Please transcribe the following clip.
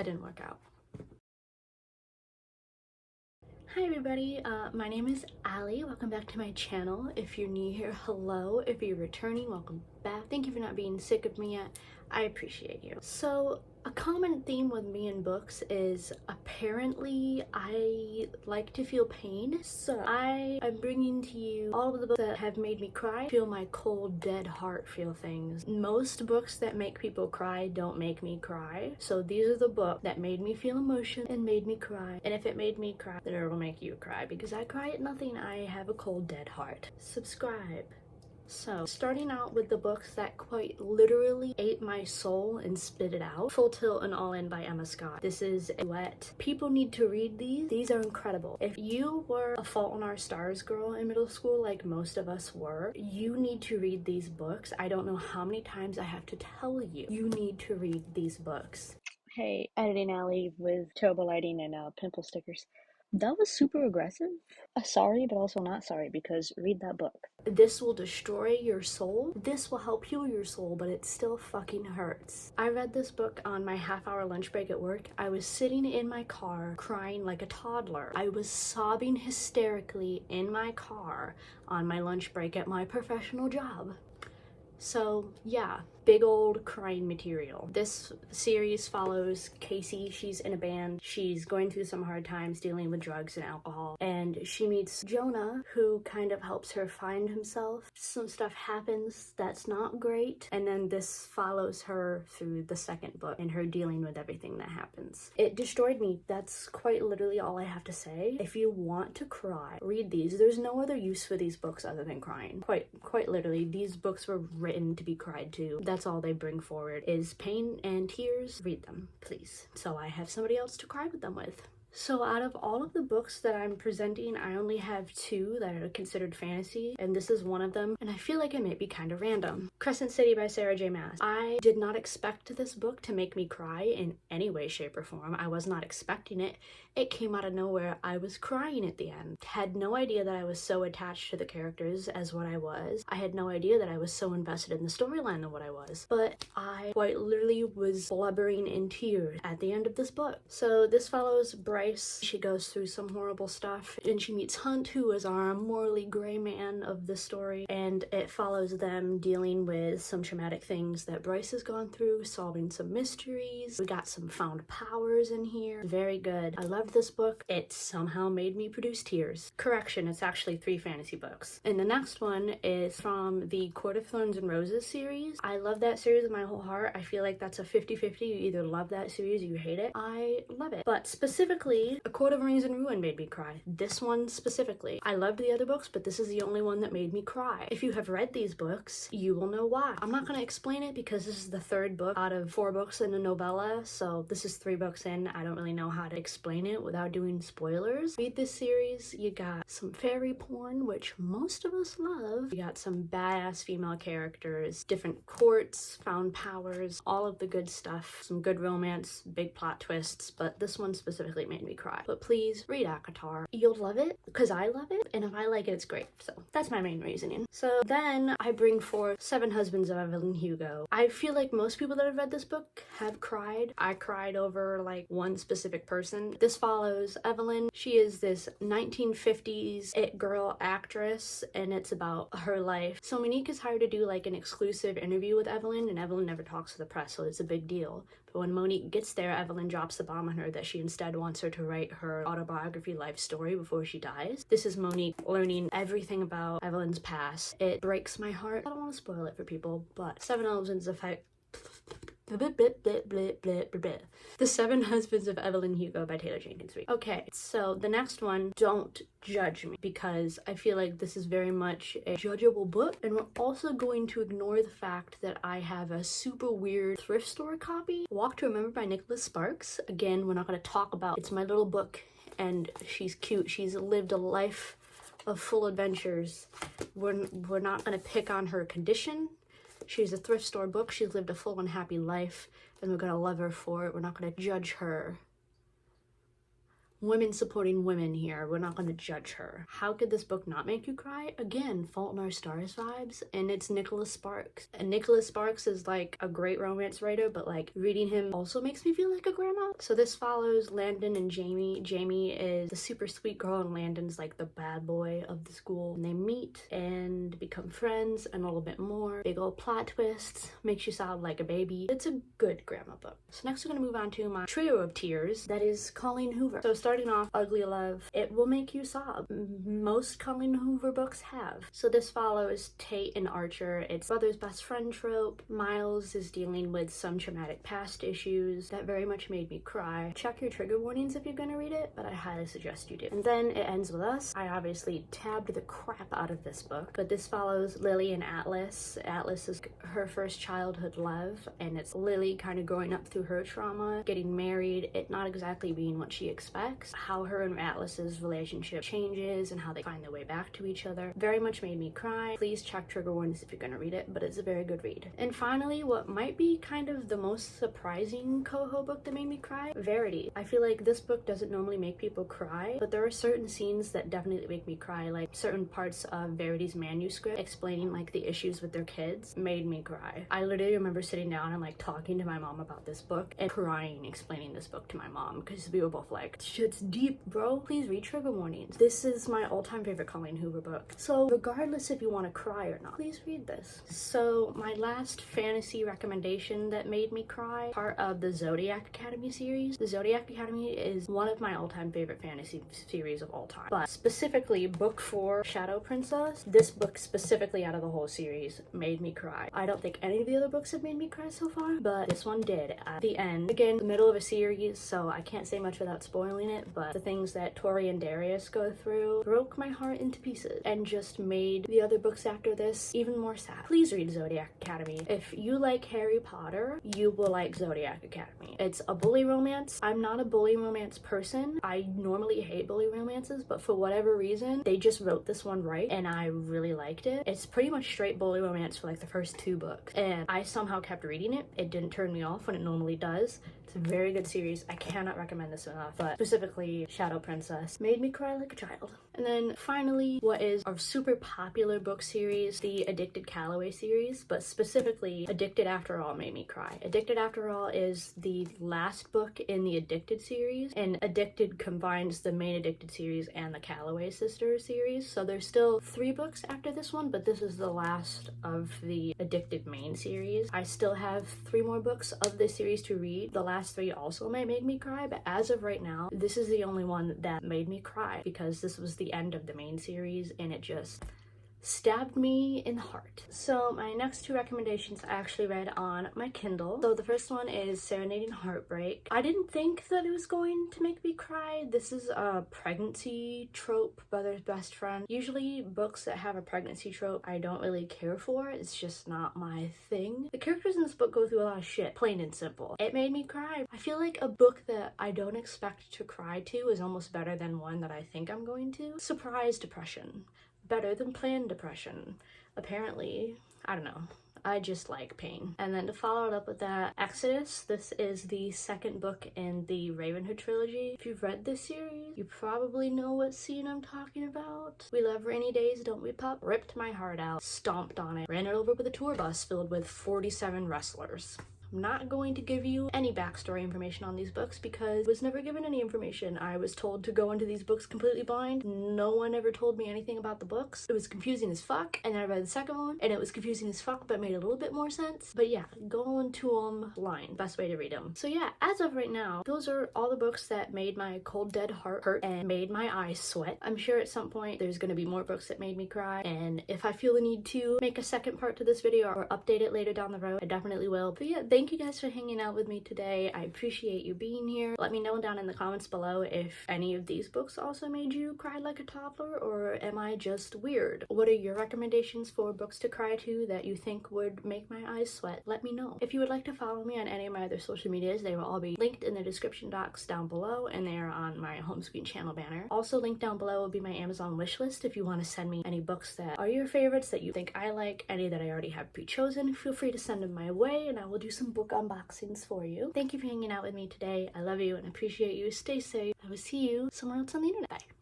that didn't work out. Hi everybody, my name is Allie. Welcome back to my channel. If you're new here, hello. If you're returning, welcome back. Thank you for not being sick of me yet. I appreciate you. So, a common theme with me in books is apparently I like to feel pain. So I am bringing to you all of the books that have made me cry, feel my cold, dead heart feel things. Most books that make people cry don't make me cry. So these are the books that made me feel emotion and made me cry. And if it made me cry, then it will make you cry because I cry at nothing. I have a cold, dead heart. Subscribe. So, starting out with the books that quite literally ate my soul and spit it out. Full Tilt and All In by Emma Scott. This is a duet. People need to read these. These are incredible. If you were a Fault in Our Stars girl in middle school, like most of us were, you need to read these books. I don't know how many times I have to tell you, you need to read these books. Hey, editing Alley with terrible lighting and pimple stickers. That was super aggressive. Sorry, but also not sorry, because read that book. This will destroy your soul. This will help heal your soul, but it still fucking hurts. I read this book on my half-hour lunch break at work. I was sitting in my car crying like a toddler. I was sobbing hysterically in my car on my lunch break at my professional job. So yeah, big old crying material. This series follows Casey. She's in a band. She's going through some hard times dealing with drugs and alcohol. And she meets Jonah, who kind of helps her find himself. Some stuff happens that's not great. And then this follows her through the second book and her dealing with everything that happens. It destroyed me. That's quite literally all I have to say. If you want to cry, read these. There's no other use for these books other than crying. Quite literally, these books were written to be cried to. That's all they bring forward is pain and tears. Read them, please. So I have somebody else to cry with them with. So out of all of the books that I'm presenting, I only have two that are considered fantasy, and this is one of them, and I feel like it might be kind of random. Crescent City by Sarah J. Maas. I did not expect this book to make me cry in any way, shape, or form. I was not expecting it. It came out of nowhere. I was crying at the end. Had no idea that I was so attached to the characters as what I was. I had no idea that I was so invested in the storyline of what I was. But I quite literally was blubbering in tears at the end of this book. So this follows Bryce. She goes through some horrible stuff and she meets Hunt, who is our morally gray man of the story, and it follows them dealing with some traumatic things that Bryce has gone through, solving some mysteries. We got some found powers in here. Very good. I loved this book. It somehow made me produce tears. Correction, it's actually 3 fantasy books. And the next one is from the Court of Thorns and Roses series. I love that series with my whole heart. I feel like that's a 50-50. You either love that series or you hate it. I love it. But specifically, A Court of Rings and Ruin made me cry. This one specifically. I loved the other books, but this is the only one that made me cry. If you have read these books, you will know why. I'm not going to explain it because this is the 3rd book out of 4 books in a novella, so this is 3 books in. I don't really know how to explain it without doing spoilers. Read this series. You got some fairy porn, which most of us love. You got some badass female characters, different courts, found powers, all of the good stuff, some good romance, big plot twists, but this one specifically made me cry. But please read ACOTAR. You'll love it because I love it, and if I like it, it's great. So that's my main reasoning. So then I bring forth Seven Husbands of Evelyn Hugo. I feel like most people that have read this book have cried. I cried over like one specific person. This follows Evelyn. She is this 1950s it girl actress, and it's about her life. So Monique is hired to do like an exclusive interview with Evelyn, and Evelyn never talks to the press, so it's a big deal. But when Monique gets there, Evelyn drops the bomb on her that she instead wants her to write her autobiography life story before she dies. This is Monique learning everything about Evelyn's past. It breaks my heart. I don't want to spoil it for people, but Seven Husbands of The Seven Husbands of Evelyn Hugo by Taylor Jenkins Reid. Okay, so the next one, don't judge me, because I feel like this is very much a judgeable book, and we're also going to ignore the fact that I have a super weird thrift store copy, Walk to Remember by Nicholas Sparks. Again, we're not going to talk about, it's my little book, and she's cute. She's lived a life of full adventures. We're not going to pick on her condition. She's a thrift store book. She's lived a full and happy life, and we're gonna love her for it. We're not gonna judge her women supporting women here. We're not going to judge her. How could this book not make you cry? Again, Fault in Our Stars vibes, and it's Nicholas Sparks. And Nicholas Sparks is like a great romance writer, but like reading him also makes me feel like a grandma. So this follows Landon and Jamie. Jamie is the super sweet girl and Landon's like the bad boy of the school. And they meet and become friends and a little bit more. Big old plot twists, makes you sob like a baby. It's a good grandma book. So next we're going to move on to my trio of tears, that is Colleen Hoover. So starting off, Ugly Love. It will make you sob. Most Colleen Hoover books have. So this follows Tate and Archer. It's brother's best friend trope. Miles is dealing with some traumatic past issues that very much made me cry. Check your trigger warnings if you're gonna read it, but I highly suggest you do. And then it ends with Us. I obviously tabbed the crap out of this book, but this follows Lily and Atlas. Atlas is her first childhood love, and it's Lily kind of growing up through her trauma, getting married, it not exactly being what she expects, how her and Atlas's relationship changes and how they find their way back to each other. Very much made me cry. Please check trigger warnings if you're gonna read it, but it's a very good read. And finally, what might be kind of the most surprising Coho book that made me cry, Verity. I feel like this book doesn't normally make people cry, but there are certain scenes that definitely make me cry, like certain parts of Verity's manuscript explaining like the issues with their kids made me cry. I literally remember sitting down and like talking to my mom about this book and crying explaining this book to my mom because we were both like, shit's deep, bro. Please read trigger warnings. This is my all-time favorite Colleen Hoover book. So regardless if you want to cry or not, please read this. So my last fantasy recommendation that made me cry, part of the Zodiac Academy series. The Zodiac Academy is one of my all-time favorite fantasy series of all time. But specifically book 4, Shadow Princess, this book specifically out of the whole series made me cry. I don't think any of the other books have made me cry so far, but this one did. At the end, again, the middle of a series, so I can't say much without spoiling it, but the things that Tori and Darius go through broke my heart into pieces and just made the other books after this even more sad. Please read Zodiac Academy. If you like Harry Potter, you will like Zodiac Academy. It's a bully romance. I'm not a bully romance person. I normally hate bully romances, but for whatever reason, they just wrote this one right, and I really liked it. It's pretty much straight bully romance for like the first 2 books, and I somehow kept reading it. It didn't turn me off when it normally does. It's a very good series. I cannot recommend this enough, but specifically Shadow Princess made me cry like a child. And then finally, what is a super popular book series, the Addicted Calloway series, but specifically Addicted After All made me cry. Addicted After All is the last book in the Addicted series, and Addicted combines the main Addicted series and the Calloway Sisters series. So there's still 3 books after this one, but this is the last of the Addicted main series. I still have 3 more books of this series to read. The last 3 also might make me cry, but as of right now, this is the only one that made me cry because this was the end of the main series and it just stabbed me in the heart. So my next 2 recommendations I actually read on my Kindle. So the first one is Serending Heartbreak. I didn't think that it was going to make me cry. This is a pregnancy trope, brother's best friend. Usually books that have a pregnancy trope I don't really care for. It's just not my thing. The characters in this book go through a lot of shit, plain and simple. It made me cry. I feel like a book that I don't expect to cry to is almost better than one that I think I'm going to. Surprise depression. Better than planned depression. Apparently, I don't know. I just like pain. And then to follow it up with that, Exodus. This is the 2nd book in the Ravenhood trilogy. If you've read this series, you probably know what scene I'm talking about. We love rainy days, don't we, pup? Ripped my heart out, stomped on it, ran it over with a tour bus filled with 47 wrestlers. I'm not going to give you any backstory information on these books because I was never given any information. I was told to go into these books completely blind. No one ever told me anything about the books. It was confusing as fuck, and then I read the 2nd one, and it was confusing as fuck, but made a little bit more sense. But yeah, go into them blind. Best way to read them. So yeah, as of right now, those are all the books that made my cold dead heart hurt and made my eyes sweat. I'm sure at some point there's gonna be more books that made me cry, and if I feel the need to make a second part to this video or update it later down the road, I definitely will. But yeah, thank you guys for hanging out with me today. I appreciate you being here. Let me know down in the comments below if any of these books also made you cry like a toddler, or am I just weird? What are your recommendations for books to cry to that you think would make my eyes sweat? Let me know. If you would like to follow me on any of my other social medias, they will all be linked in the description box down below, and they are on my home screen channel banner. Also linked down below will be my Amazon wishlist if you want to send me any books that are your favorites that you think I like, any that I already have pre-chosen. Feel free to send them my way and I will do some some book unboxings for you. Thank you for hanging out with me today. I love you and appreciate you. Stay safe. I will see you somewhere else on the internet. Bye.